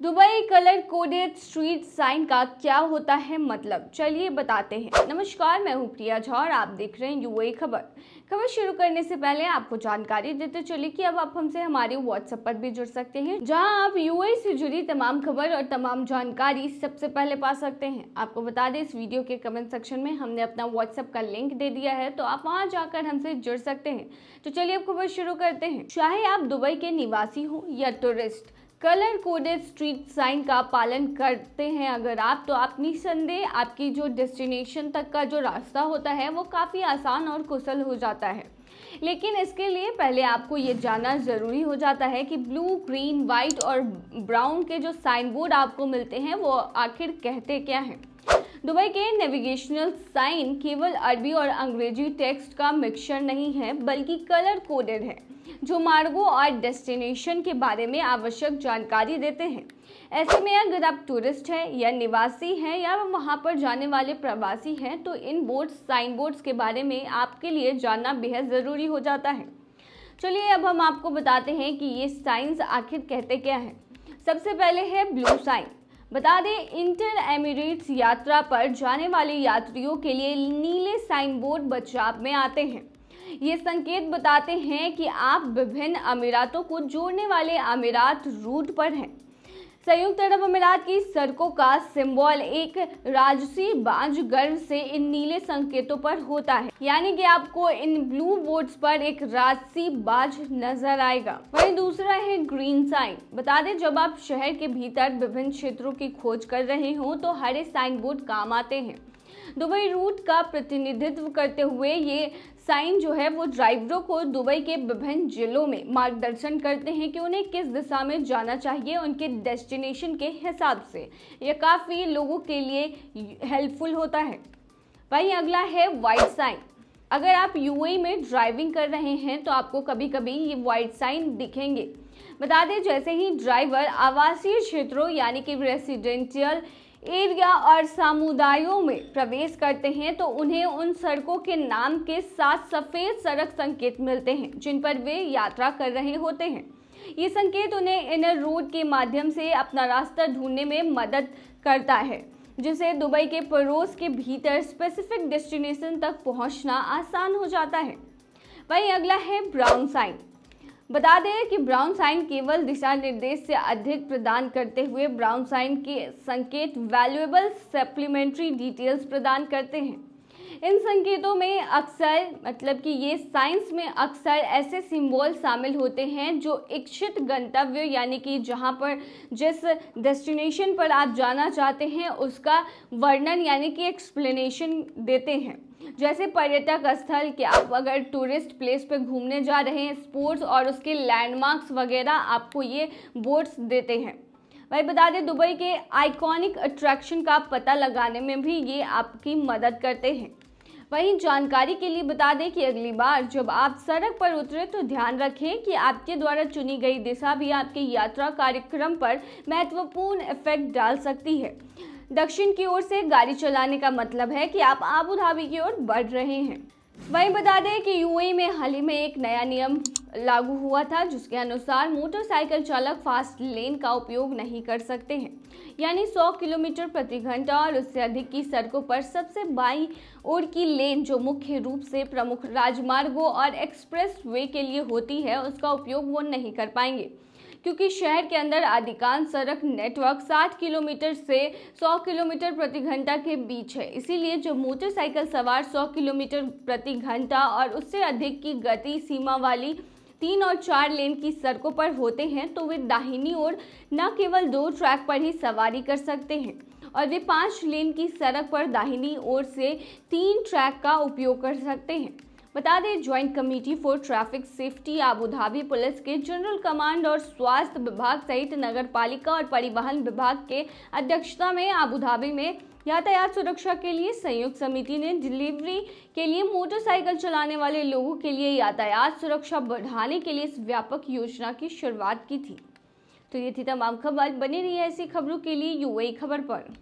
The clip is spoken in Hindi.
Dubai colour coded street sign का क्या होता है मतलब, चलिए बताते हैं। नमस्कार, मैं हूं प्रिया झा और आप देख रहे हैं यूएई खबर शुरू करने से पहले आपको जानकारी देते चले कि अब आप हमसे हमारे व्हाट्सएप पर भी जुड़ सकते हैं, जहां आप यूएई से जुड़ी तमाम खबर और तमाम जानकारी सबसे पहले पा सकते हैं। आपको बता दें, इस वीडियो के कमेंट सेक्शन में हमने अपना व्हाट्सएप का लिंक दे दिया है, तो आप वहां जाकर हमसे जुड़ सकते हैं। तो चलिए अब खबर शुरू करते हैं। चाहे आप दुबई के निवासी हो या tourist, colour coded street sign का पालन करते हैं अगर आप, तो आप निसंदेह आपकी जो डेस्टिनेशन तक का जो रास्ता होता है वो काफ़ी आसान और कुशल हो जाता है। लेकिन इसके लिए पहले आपको ये जानना ज़रूरी हो जाता है कि ब्लू, ग्रीन, वाइट और ब्राउन के जो साइन बोर्ड आपको मिलते हैं वो आखिर कहते क्या हैं। दुबई के नेविगेशनल साइन केवल अरबी और अंग्रेजी टेक्स्ट का मिक्सचर नहीं है, बल्कि कलर कोडेड है, जो मार्गों और डेस्टिनेशन के बारे में आवश्यक जानकारी देते हैं। ऐसे में अगर आप टूरिस्ट हैं या निवासी हैं या वहां पर जाने वाले प्रवासी हैं, तो इन साइन बोर्ड्स के बारे में आपके लिए जानना बेहद ज़रूरी हो जाता है। चलिए अब हम आपको बताते हैं कि ये साइंस आखिर कहते क्या हैं। सबसे पहले है ब्लू साइन। बता दें, इंटर एमिरेट्स यात्रा पर जाने वाले यात्रियों के लिए नीले साइन बोर्ड बचाव में आते हैं। ये संकेत बताते हैं कि आप विभिन्न अमीरातों को जोड़ने वाले अमीरात रूट पर हैं। संयुक्त अरब अमीरात की सड़कों का सिंबल एक राजसी बाज गर्व से इन नीले संकेतों पर होता है, यानी कि आपको इन ब्लू बोर्ड्स पर एक राजसी बाज नजर आएगा। वहीं दूसरा है ग्रीन साइन। बता दें, जब आप शहर के भीतर विभिन्न क्षेत्रों की खोज कर रहे हो तो हरे साइन बोर्ड काम आते हैं। दुबई रूट का प्रतिनिधित्व करते हुए ये साइन जो है वो ड्राइवरों को दुबई के विभिन्न जिलों में मार्गदर्शन करते हैं कि उन्हें किस दिशा में जाना चाहिए उनके डेस्टिनेशन के हिसाब से। यह काफ़ी लोगों के लिए हेल्पफुल होता है। वहीं अगला है वाइट साइन। अगर आप यूएई में ड्राइविंग कर रहे हैं तो आपको कभी कभी ये वाइट साइन दिखेंगे। बता दें, जैसे ही ड्राइवर आवासीय क्षेत्रों यानी कि रेसिडेंशियल एरिया और समुदायों में प्रवेश करते हैं तो उन्हें उन सड़कों के नाम के साथ सफ़ेद सड़क संकेत मिलते हैं जिन पर वे यात्रा कर रहे होते हैं। ये संकेत उन्हें इनर रोड के माध्यम से अपना रास्ता ढूंढने में मदद करता है, जिससे दुबई के पड़ोस के भीतर स्पेसिफिक डेस्टिनेशन तक पहुंचना आसान हो जाता है। वहीं अगला है ब्राउन साइन। बता दें कि ब्राउन साइन केवल दिशा निर्देश से अधिक प्रदान करते हुए ब्राउन साइन के संकेत वैल्यूएबल सप्लीमेंट्री डिटेल्स प्रदान करते हैं। इन संकेतों में अक्सर ये साइंस में अक्सर ऐसे सिंबल शामिल होते हैं जो इच्छित गंतव्य यानी कि जहां पर जिस डेस्टिनेशन पर आप जाना चाहते हैं उसका वर्णन यानी कि एक्सप्लेनेशन देते हैं। जैसे पर्यटक स्थल के आप अगर टूरिस्ट प्लेस पे घूमने जा रहे हैं, स्पोर्ट्स और उसके लैंडमार्क्स वगैरह आपको ये बोर्ड्स देते हैं। वही बता दें, दुबई के आइकॉनिक अट्रैक्शन का पता लगाने में भी ये आपकी मदद करते हैं। वहीं जानकारी के लिए बता दें कि अगली बार जब आप सड़क पर उतरे तो ध्यान रखें कि आपके द्वारा चुनी गई दिशा भी आपके यात्रा कार्यक्रम पर महत्वपूर्ण इफेक्ट डाल सकती है। दक्षिण की ओर से गाड़ी चलाने का मतलब है कि आप आबू धाबी की ओर बढ़ रहे हैं। वहीं बता दें कि यूएई में हाल ही में एक नया नियम लागू हुआ था, जिसके अनुसार मोटरसाइकिल चालक फास्ट लेन का उपयोग नहीं कर सकते हैं, यानी 100 किलोमीटर प्रति घंटा और उससे अधिक की सड़कों पर सबसे बाईं ओर की लेन, जो मुख्य रूप से प्रमुख राजमार्गों और एक्सप्रेस वे के लिए होती है, उसका उपयोग वो नहीं कर पाएंगे, क्योंकि शहर के अंदर अधिकांश सड़क नेटवर्क 60 किलोमीटर से 100 किलोमीटर प्रति घंटा के बीच है। इसीलिए जब मोटरसाइकिल सवार 100 किलोमीटर प्रति घंटा और उससे अधिक की गति सीमा वाली 3 और 4 लेन की सड़कों पर होते हैं तो वे दाहिनी ओर न केवल 2 ट्रैक पर ही सवारी कर सकते हैं, और वे 5 लेन की सड़क पर दाहिनी ओर से 3 ट्रैक का उपयोग कर सकते हैं। बता दें, joint committee for traffic safety Abu Dhabi police के जनरल कमांड और स्वास्थ्य विभाग सहित नगर पालिका और परिवहन विभाग के अध्यक्षता में आबू धाबी में यातायात सुरक्षा के लिए संयुक्त समिति ने डिलीवरी के लिए मोटरसाइकिल चलाने वाले लोगों के लिए यातायात सुरक्षा बढ़ाने के लिए इस व्यापक योजना की शुरुआत की थी। तो ये थी तमाम खबर। बनी रही है ऐसी खबरों के लिए यूएई खबर पर।